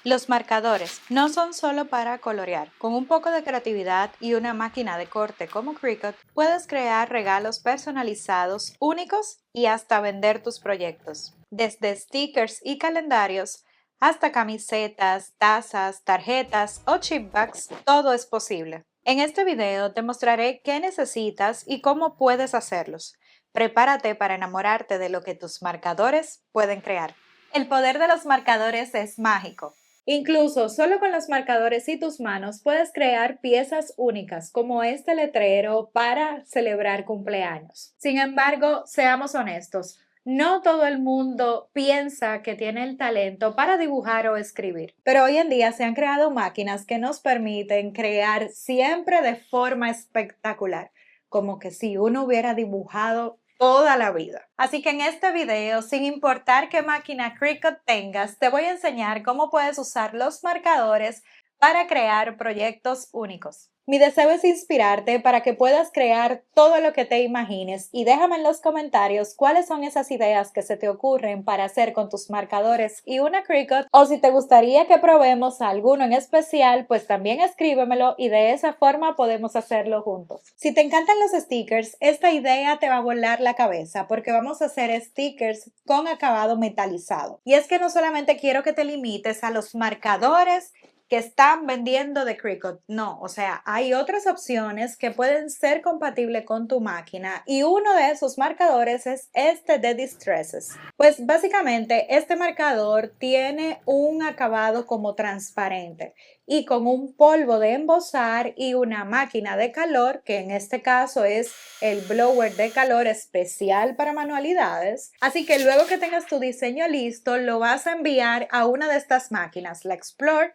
Los marcadores no son solo para colorear. Con un poco de creatividad y una máquina de corte como Cricut, puedes crear regalos personalizados, únicos y hasta vender tus proyectos. Desde stickers y calendarios hasta camisetas, tazas, tarjetas o chipbacks, todo es posible. En este video te mostraré qué necesitas y cómo puedes hacerlos. Prepárate para enamorarte de lo que tus marcadores pueden crear. El poder de los marcadores es mágico. Incluso solo con los marcadores y tus manos puedes crear piezas únicas como este letrero para celebrar cumpleaños. Sin embargo, seamos honestos, no todo el mundo piensa que tiene el talento para dibujar o escribir, pero hoy en día se han creado máquinas que nos permiten crear siempre de forma espectacular, como que si uno hubiera dibujado toda la vida. Así que en este video, sin importar qué máquina Cricut tengas, te voy a enseñar cómo puedes usar los marcadores para crear proyectos únicos. Mi deseo es inspirarte para que puedas crear todo lo que te imagines y déjame en los comentarios cuáles son esas ideas que se te ocurren para hacer con tus marcadores y una Cricut, o si te gustaría que probemos alguno en especial, pues también escríbemelo y de esa forma podemos hacerlo juntos. Si te encantan los stickers, esta idea te va a volar la cabeza porque vamos a hacer stickers con acabado metalizado. Y es que no solamente quiero que te limites a los marcadores que están vendiendo de Cricut. No, o sea, hay otras opciones que pueden ser compatibles con tu máquina y uno de esos marcadores es este de Distresses. Pues básicamente este marcador tiene un acabado como transparente y con un polvo de embosar y una máquina de calor, que en este caso es el blower de calor especial para manualidades. Así que luego que tengas tu diseño listo, lo vas a enviar a una de estas máquinas, la Explore,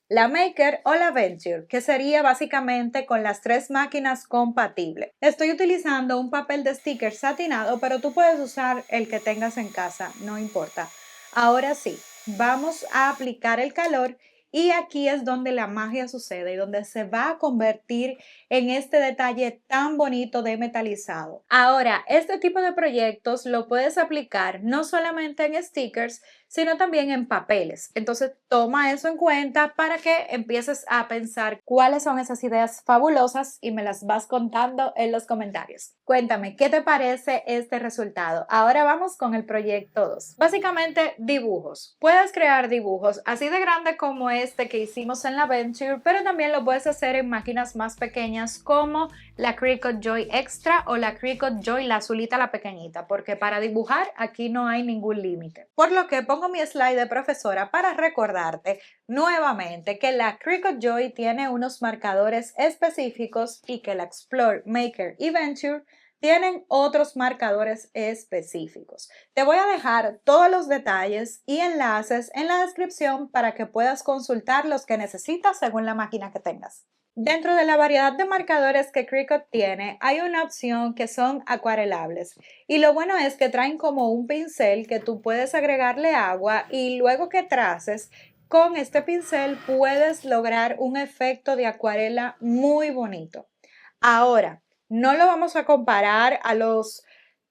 la Maker o la Venture, que sería básicamente con las tres máquinas compatibles. Estoy utilizando un papel de sticker satinado, pero tú puedes usar el que tengas en casa, no importa. Ahora sí, vamos a aplicar el calor y aquí es donde la magia sucede y donde se va a convertir en este detalle tan bonito de metalizado. Ahora, este tipo de proyectos lo puedes aplicar no solamente en stickers, sino también en papeles. Entonces, toma eso en cuenta para que empieces a pensar cuáles son esas ideas fabulosas y me las vas contando en los comentarios. Cuéntame, ¿qué te parece este resultado? Ahora vamos con el proyecto 2. Básicamente, dibujos. Puedes crear dibujos así de grande como este que hicimos en la Venture, pero también lo puedes hacer en máquinas más pequeñas como la Cricut Joy Extra o la Cricut Joy, la azulita, la pequeñita, porque para dibujar aquí no hay ningún límite. Por lo que pongo mi slide de profesora para recordarte nuevamente que la Cricut Joy tiene unos marcadores específicos y que la Explore, Maker y Venture tienen otros marcadores específicos. Te voy a dejar todos los detalles y enlaces en la descripción para que puedas consultar los que necesitas según la máquina que tengas. Dentro de la variedad de marcadores que Cricut tiene, hay una opción que son acuarelables y lo bueno es que traen como un pincel que tú puedes agregarle agua y luego que traces, con este pincel puedes lograr un efecto de acuarela muy bonito. Ahora, no lo vamos a comparar a los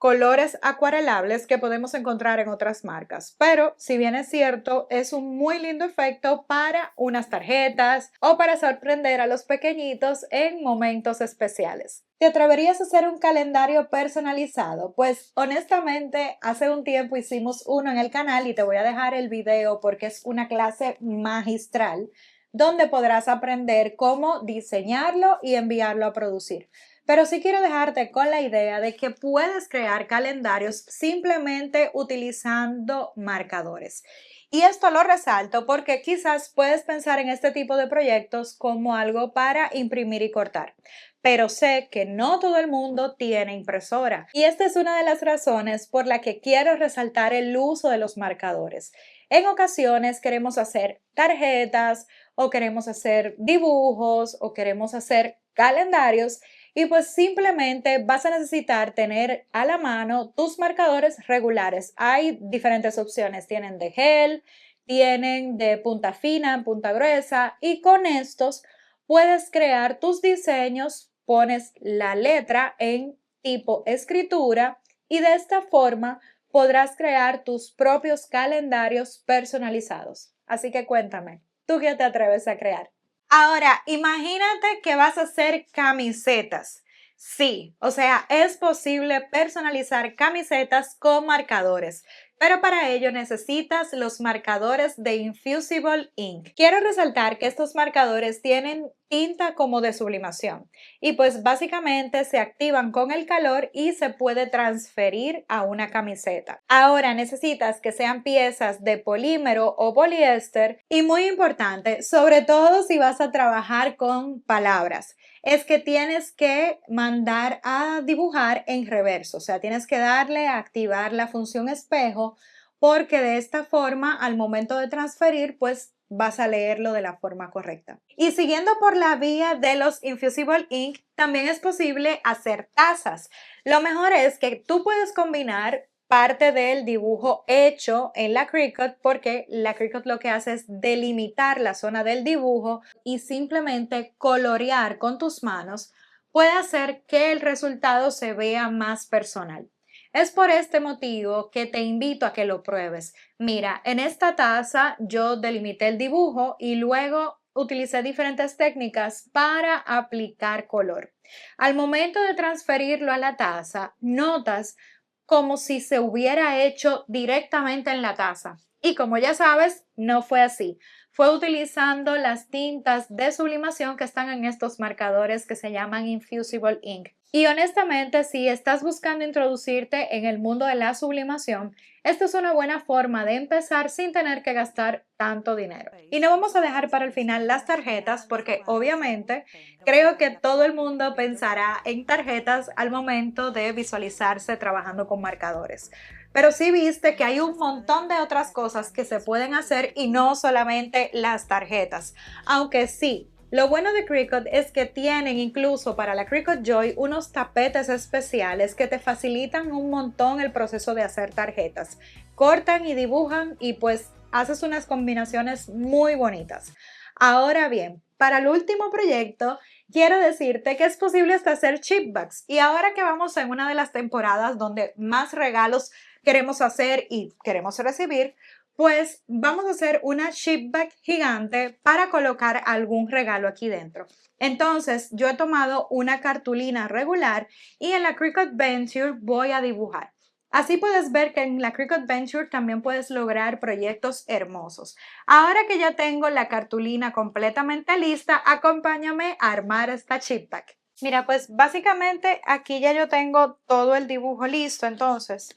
colores acuarelables que podemos encontrar en otras marcas, pero si bien es cierto, es un muy lindo efecto para unas tarjetas o para sorprender a los pequeñitos en momentos especiales. ¿Te atreverías a hacer un calendario personalizado? Pues honestamente, hace un tiempo hicimos uno en el canal y te voy a dejar el video porque es una clase magistral donde podrás aprender cómo diseñarlo y enviarlo a producir. Pero sí quiero dejarte con la idea de que puedes crear calendarios simplemente utilizando marcadores. Y esto lo resalto porque quizás puedes pensar en este tipo de proyectos como algo para imprimir y cortar. Pero sé que no todo el mundo tiene impresora. Y esta es una de las razones por la que quiero resaltar el uso de los marcadores. En ocasiones queremos hacer tarjetas o queremos hacer dibujos o queremos hacer calendarios y pues simplemente vas a necesitar tener a la mano tus marcadores regulares. Hay diferentes opciones, tienen de gel, tienen de punta fina, punta gruesa y con estos puedes crear tus diseños, pones la letra en tipo escritura y de esta forma podrás crear tus propios calendarios personalizados. Así que cuéntame, ¿tú qué te atreves a crear? Ahora, imagínate que vas a hacer camisetas. Sí, o sea, es posible personalizar camisetas con marcadores, pero para ello necesitas los marcadores de Infusible Ink. Quiero resaltar que estos marcadores tienen tinta como de sublimación y pues básicamente se activan con el calor y se puede transferir a una camiseta. Ahora necesitas que sean piezas de polímero o poliéster y muy importante, sobre todo si vas a trabajar con palabras, es que tienes que mandar a dibujar en reverso, o sea, tienes que darle a activar la función espejo porque de esta forma al momento de transferir pues vas a leerlo de la forma correcta. Y siguiendo por la vía de los Infusible Ink, también es posible hacer tazas. Lo mejor es que tú puedes combinar parte del dibujo hecho en la Cricut porque la Cricut lo que hace es delimitar la zona del dibujo y simplemente colorear con tus manos puede hacer que el resultado se vea más personal. Es por este motivo que te invito a que lo pruebes. Mira, en esta taza yo delimité el dibujo y luego utilicé diferentes técnicas para aplicar color. Al momento de transferirlo a la taza, notas como si se hubiera hecho directamente en la taza. Y como ya sabes, no fue así. Fue utilizando las tintas de sublimación que están en estos marcadores que se llaman Infusible Ink. Y honestamente, si estás buscando introducirte en el mundo de la sublimación, esta es una buena forma de empezar sin tener que gastar tanto dinero. Y no vamos a dejar para el final las tarjetas porque obviamente creo que todo el mundo pensará en tarjetas al momento de visualizarse trabajando con marcadores. Pero sí viste que hay un montón de otras cosas que se pueden hacer y no solamente las tarjetas. Aunque sí, lo bueno de Cricut es que tienen incluso para la Cricut Joy unos tapetes especiales que te facilitan un montón el proceso de hacer tarjetas. Cortan y dibujan y pues haces unas combinaciones muy bonitas. Ahora bien, para el último proyecto, quiero decirte que es posible hasta hacer chipbacks. Y ahora que vamos en una de las temporadas donde más regalos queremos hacer y queremos recibir, pues vamos a hacer una chipbag gigante para colocar algún regalo aquí dentro. Entonces, yo he tomado una cartulina regular y en la Cricut Venture voy a dibujar. Así puedes ver que en la Cricut Venture también puedes lograr proyectos hermosos. Ahora que ya tengo la cartulina completamente lista, acompáñame a armar esta chip bag. Mira, pues básicamente aquí ya yo tengo todo el dibujo listo, entonces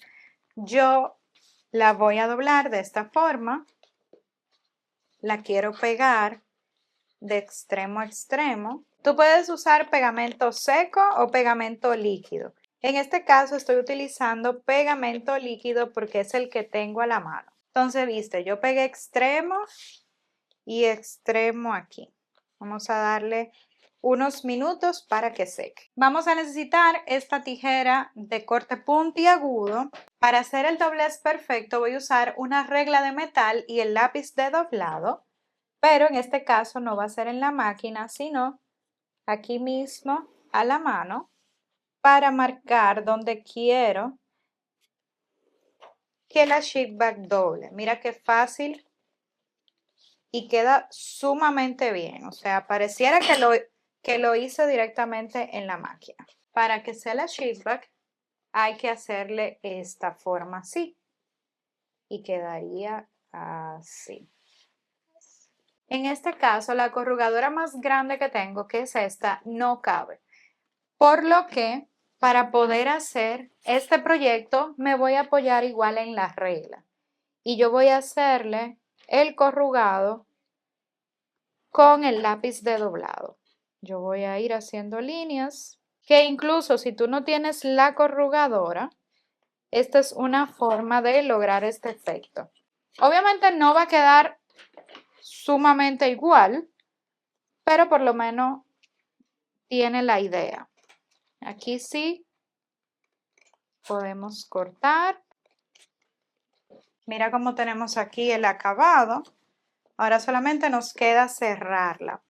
yo la voy a doblar de esta forma, la quiero pegar de extremo a extremo. Tú puedes usar pegamento seco o pegamento líquido. En este caso estoy utilizando pegamento líquido porque es el que tengo a la mano. Entonces, viste, yo pegué extremo y extremo aquí. Vamos a darle unos minutos para que seque. Vamos a necesitar esta tijera de corte puntiagudo. Para hacer el doblez perfecto voy a usar una regla de metal y el lápiz de doblado, pero en este caso no va a ser en la máquina, sino aquí mismo a la mano para marcar donde quiero que la sheet bag doble. Mira qué fácil y queda sumamente bien. O sea, pareciera que lo hice directamente en la máquina. Para que sea la sheet bag hay que hacerle esta forma así y quedaría así. En este caso, la corrugadora más grande que tengo, que es esta, no cabe. Por lo que, para poder hacer este proyecto, me voy a apoyar igual en la regla. Y yo voy a hacerle el corrugado con el lápiz de doblado. Yo voy a ir haciendo líneas que incluso si tú no tienes la corrugadora, esta es una forma de lograr este efecto. Obviamente no va a quedar sumamente igual, pero por lo menos tiene la idea. Aquí sí podemos cortar. Mira cómo tenemos aquí el acabado. Ahora solamente nos queda cerrarla.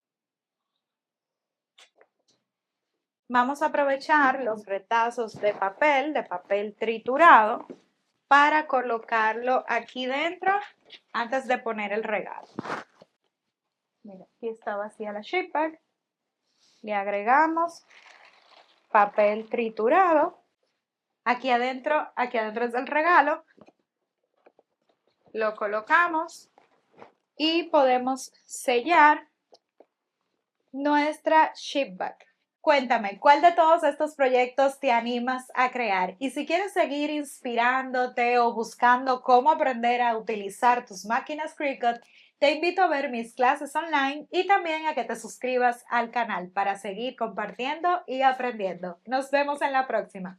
Vamos a aprovechar los retazos de papel triturado, para colocarlo aquí dentro antes de poner el regalo. Mira, aquí está vacía la shape bag. Le agregamos papel triturado. Aquí adentro es el regalo. Lo colocamos y podemos sellar nuestra shape bag. Cuéntame, ¿cuál de todos estos proyectos te animas a crear? Y si quieres seguir inspirándote o buscando cómo aprender a utilizar tus máquinas Cricut, te invito a ver mis clases online y también a que te suscribas al canal para seguir compartiendo y aprendiendo. Nos vemos en la próxima.